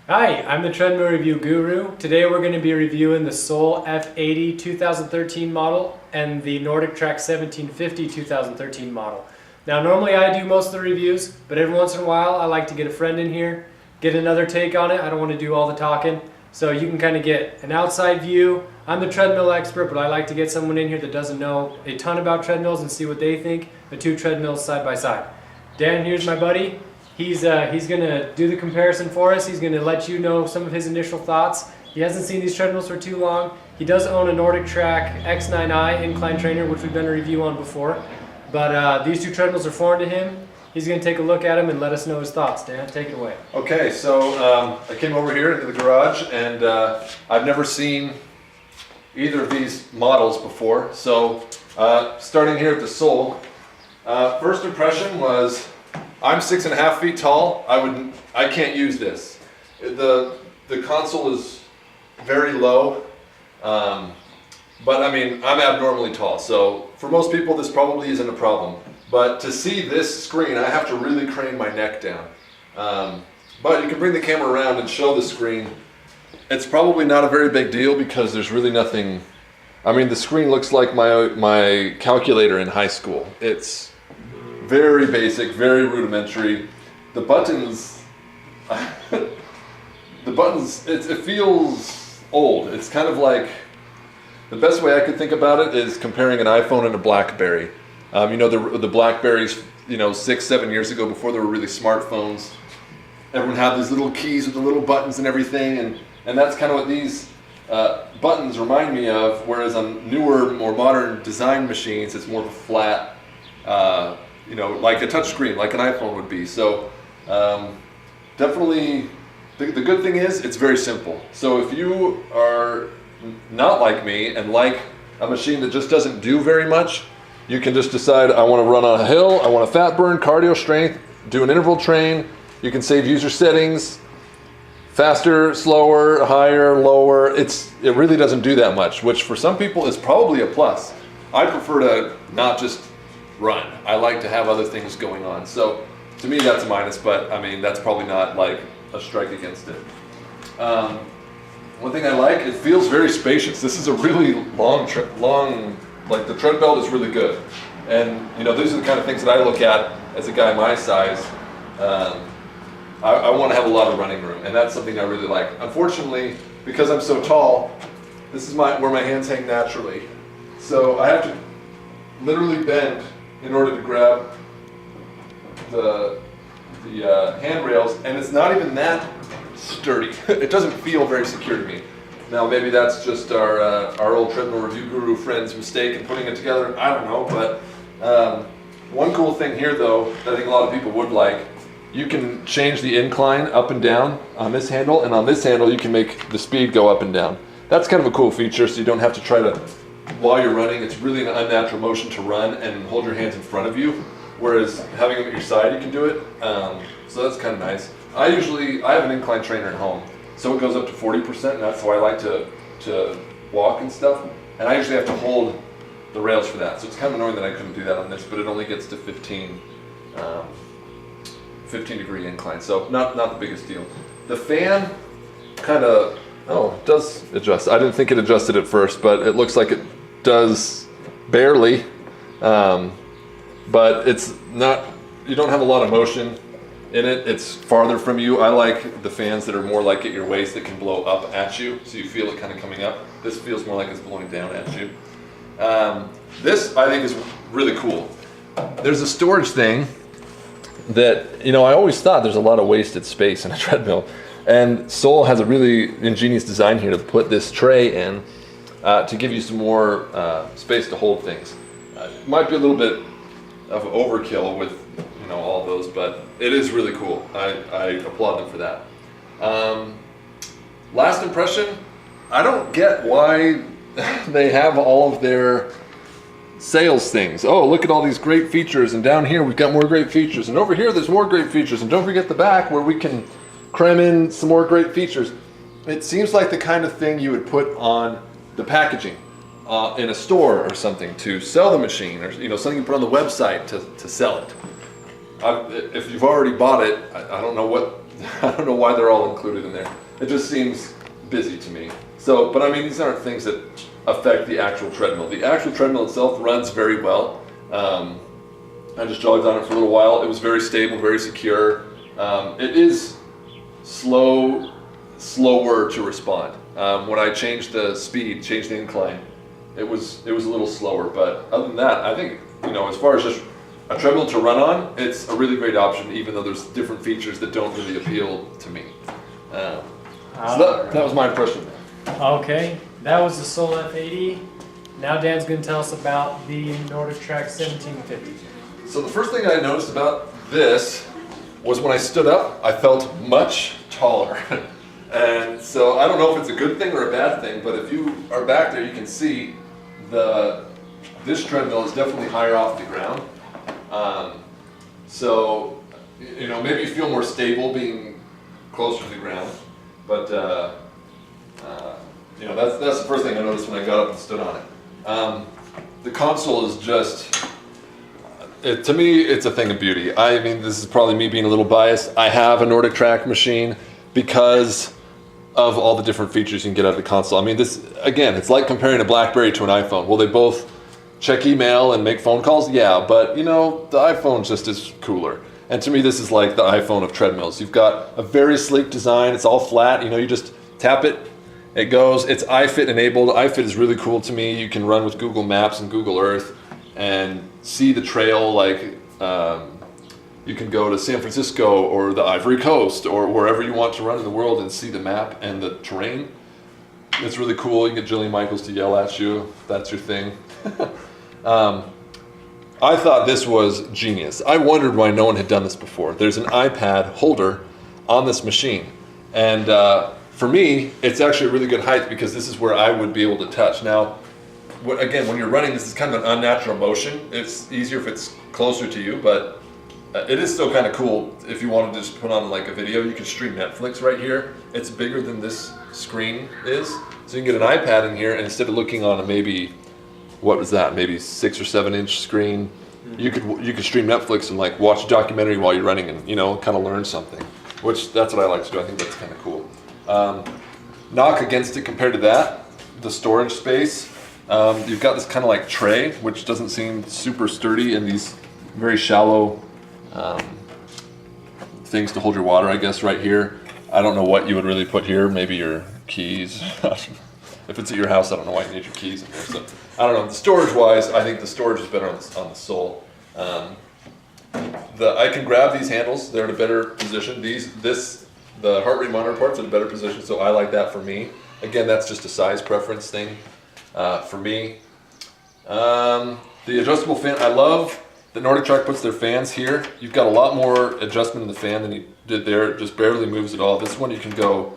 Hi, I'm the treadmill review guru. Today we're going to be reviewing the Soul F80 2013 model and the NordicTrack 1750 2013 model. Now normally I do most of the reviews, but every once in a while I like to get a friend in here, get another take on it. I don't want to do all the talking, so you can kind of get an outside view. I'm the treadmill expert, but I like to get someone in here that doesn't know a ton about treadmills and see what they think. The two treadmills side by side. Dan, here's my buddy. He's gonna do the comparison for us. He's gonna let you know some of his initial thoughts. He hasn't seen these treadmills for too long. He does own a NordicTrack X9i incline trainer, which we've done a review on before. But these two treadmills are foreign to him. He's gonna take a look at them and let us know his thoughts. Dan, take it away. Okay, so I came over here into the garage and I've never seen either of these models before. So starting here at the Soul, first impression was I'm 6.5 feet tall. I can't use this. The console is very low, but I mean I'm abnormally tall. So for most people this probably isn't a problem. But to see this screen, I have to really crane my neck down. But you can bring the camera around and show the screen. It's probably not a very big deal because there's really nothing. I mean, the screen looks like my calculator in high school. It's very basic, very rudimentary. The buttons, it feels old. It's kind of like, the best way I could think about it is comparing an iPhone and a BlackBerry. You know, the BlackBerries, 6-7 years ago, before there were really smartphones, everyone had these little keys with the little buttons and everything, and that's kind of what these buttons remind me of, whereas on newer, more modern design machines, it's more of a flat, like a touch screen, like an iPhone would be. So definitely, the good thing is it's very simple. So if you are not like me and like a machine that just doesn't do very much, you can just decide, I want to run on a hill, I want a fat burn, cardio strength, do an interval train. You can save user settings, faster, slower, higher, lower. It really doesn't do that much, which for some people is probably a plus. I prefer to not just run. I like to have other things going on. So to me that's a minus, but I mean that's probably not like a strike against it. One thing I like, it feels very spacious. This is a really long, like the tread belt is really good. And these are the kind of things that I look at as a guy my size. I want to have a lot of running room, and that's something I really like. Unfortunately, because I'm so tall, this is where my hands hang naturally. So I have to literally bend in order to grab the handrails, and it's not even that sturdy. It doesn't feel very secure to me. Now maybe that's just our old treadmill review guru friend's mistake in putting it together. I don't know, but one cool thing here though that I think a lot of people would like, you can change the incline up and down on this handle, and on this handle you can make the speed go up and down. That's kind of a cool feature, so you don't have to try to, while you're running, it's really an unnatural motion to run and hold your hands in front of you, whereas having them at your side you can do it. So that's kind of nice. I have an incline trainer at home, so it goes up to 40%, and that's how I like to walk and stuff. And I usually have to hold the rails for that, so it's kind of annoying that I couldn't do that on this, but it only gets to 15 degree incline, so not the biggest deal. The fan kind of, it does adjust. I didn't think it adjusted at first, but it looks like it does barely. But it's not, you don't have a lot of motion in it. It's farther from you. I like the fans that are more like at your waist that can blow up at you, so you feel it kind of coming up. This feels more like it's blowing down at you. This I think is really cool. There's a storage thing that, I always thought there's a lot of wasted space in a treadmill, and Soul has a really ingenious design here to put this tray in to give you some more space to hold things. It might be a little bit of overkill with all those, but it is really cool. I applaud them for that. Last impression, I don't get why they have all of their sales things. Oh, look at all these great features, and down here we've got more great features, and over here there's more great features, and don't forget the back where we can cram in some more great features. It seems like the kind of thing you would put on the packaging in a store or something to sell the machine, or something you put on the website to sell it. If you've already bought it, I don't know what I don't know why they're all included in there. It just seems busy to me. So, but I mean, these aren't things that affect the actual treadmill. The actual treadmill itself runs very well. I just jogged on it for a little while. It was very stable, very secure. It is slower to respond. When I changed the speed, changed the incline, it was a little slower. But other than that, I think, as far as just a treadmill to run on, it's a really great option, even though there's different features that don't really appeal to me. So that was my impression. Okay, that was the Soul F80. Now Dan's going to tell us about the NordicTrack 1750. So the first thing I noticed about this was when I stood up, I felt much taller. And so I don't know if it's a good thing or a bad thing, but if you are back there, you can see this treadmill is definitely higher off the ground. So, maybe you feel more stable being closer to the ground, but that's the first thing I noticed when I got up and stood on it. The console is just, to me, it's a thing of beauty. I mean, this is probably me being a little biased. I have a NordicTrack machine because of all the different features you can get out of the console. I mean, this, again, it's like comparing a BlackBerry to an iPhone. Will they both check email and make phone calls? Yeah, but the iPhone just is cooler. And to me, this is like the iPhone of treadmills. You've got a very sleek design. It's all flat. You just tap it, it goes. It's iFit enabled. iFit is really cool to me. You can run with Google Maps and Google Earth and see the trail. Like you can go to San Francisco or the Ivory Coast or wherever you want to run in the world and see the map and the terrain. It's really cool. You can get Jillian Michaels to yell at you if that's your thing. I thought this was genius. I wondered why no one had done this before. There's an iPad holder on this machine. And for me, it's actually a really good height because this is where I would be able to touch. Now, again, when you're running, this is kind of an unnatural motion. It's easier if it's closer to you, but it is still kind of cool. If you wanted to just put on like a video, you can stream Netflix right here. It's bigger than this screen is. So you can get an iPad in here, and instead of looking on a maybe 6 or 7 inch screen, you could stream Netflix and like watch a documentary while you're running and kind of learn something, which that's what I like to do. I think that's kind of cool. Knock against it compared to that, the storage space, you've got this kind of like tray, which doesn't seem super sturdy, and these very shallow things to hold your water, I guess, right here. I don't know what you would really put here, maybe your keys. If it's at your house, I don't know why you need your keys in there. So I don't know. Storage-wise, I think the storage is better on the Soul. I can grab these handles; they're in a better position. The heart rate monitor part's in a better position, so I like that for me. Again, that's just a size preference thing for me. The adjustable fan, I love that NordicTrack puts their fans here. You've got a lot more adjustment in the fan than you did there. It just barely moves at all. This one you can go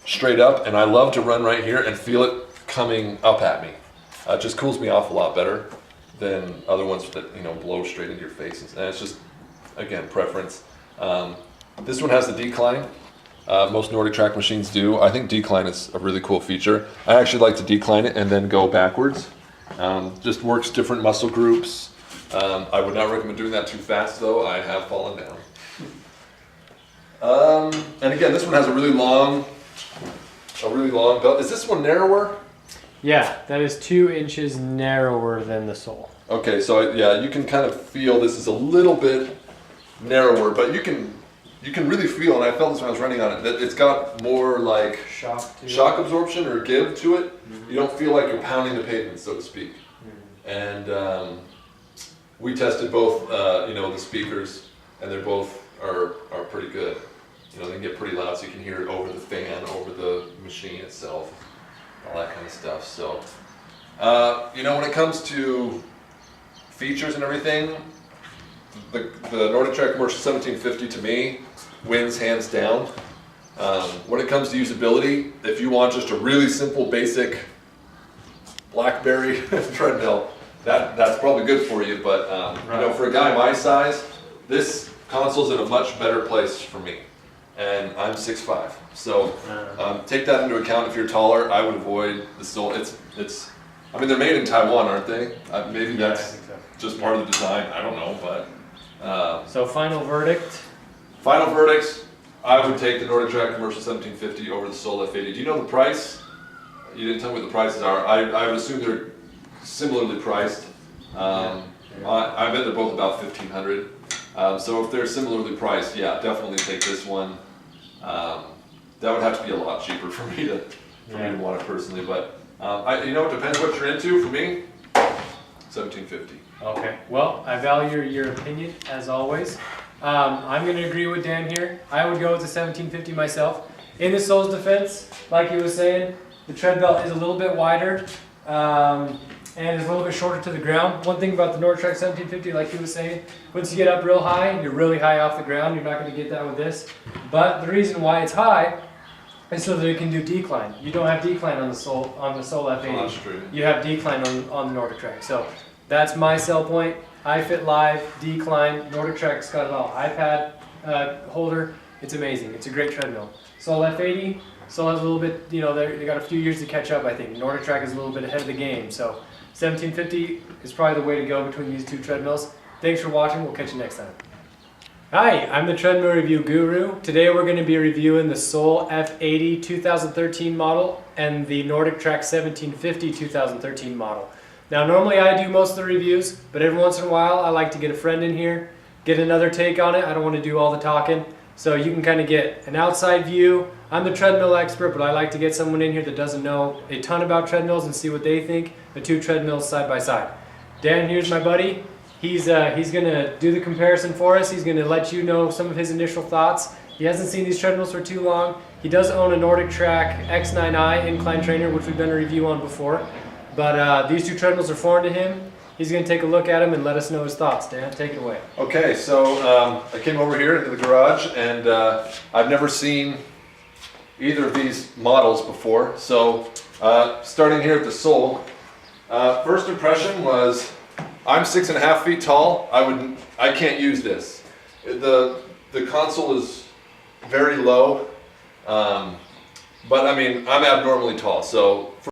straight up, and I love to run right here and feel it coming up at me. It just cools me off a lot better than other ones that blow straight into your faces. And it's just, again, preference. This one has the decline. Most NordicTrack machines do. I think decline is a really cool feature. I actually like to decline it and then go backwards. Just works different muscle groups. I would not recommend doing that too fast, though. I have fallen down. And again, this one has a really long belt. Is this one narrower? Yeah, that is 2 inches narrower than the Soul. Okay, so yeah, you can kind of feel this is a little bit narrower, but you can really feel, and I felt this when I was running on it, that it's got more like shock absorption or give to it. Mm-hmm. You don't feel like you're pounding the pavement, so to speak. Mm-hmm. And we tested both, the speakers, and they're both are pretty good. They can get pretty loud, so you can hear it over the fan, over the machine itself, all that kind of stuff. So, when it comes to features and everything, the NordicTrack Commercial 1750 to me wins hands down. When it comes to usability, if you want just a really simple, basic BlackBerry treadmill, that's probably good for you. But for a guy my size, this console's in a much better place for me. And I'm 6'5", so take that into account. If you're taller, I would avoid the Soul. I mean, they're made in Taiwan, aren't they? Maybe that's just part of the design. I don't know, but so final verdict. Final verdict. I would take the NordicTrack Commercial 1750 over the Soul F80. Do you know the price? You didn't tell me what the prices are. I would assume they're similarly priced. I bet they're both about $1,500. So if they're similarly priced, yeah, definitely take this one. That would have to be a lot cheaper for me to want it personally, but you know, it depends what you're into. For me, 1750. Okay, well, I value your opinion as always. I'm going to agree with Dan here. I would go with the 1750 myself. In the sole's defense, like he was saying, the tread belt is a little bit wider and it's a little bit shorter to the ground. One thing about the NordicTrack 1750, like he was saying, once you get up real high, you're really high off the ground. You're not going to get that with this. But the reason why it's high is so that it can do decline. You don't have decline on the Soul F80. Oh, that's true. You have decline on the NordicTrack. So that's my sell point. iFit Live, decline. NordicTrack's got a little iPad holder. It's amazing. It's a great treadmill. Soul F80 still has a little bit, you know, they got a few years to catch up, I think. NordicTrack is a little bit ahead of the game. So 1750 is probably the way to go between these two treadmills. Thanks for watching. We'll catch you next time. Hi, I'm the Treadmill Review Guru. Today we're going to be reviewing the Soul F80 2013 model and the NordicTrack 1750 2013 model. Now normally I do most of the reviews, but every once in a while I like to get a friend in here, get another take on it. I don't want to do all the talking. So you can kind of get an outside view. I'm the treadmill expert, but I like to get someone in here that doesn't know a ton about treadmills and see what they think. The two treadmills side by side. Dan here's my buddy. He's going to do the comparison for us. He's going to let you know some of his initial thoughts. He hasn't seen these treadmills for too long. He does own a NordicTrack X9i incline trainer, which we've done a review on before. But these two treadmills are foreign to him. He's going to take a look at them and let us know his thoughts. Dan, take it away. Okay, so I came over here into the garage and I've never seen either of these models before. So starting here at the Soul, first impression was I'm 6.5 feet tall. I can't use this. The console is very low, but I mean I'm abnormally tall. So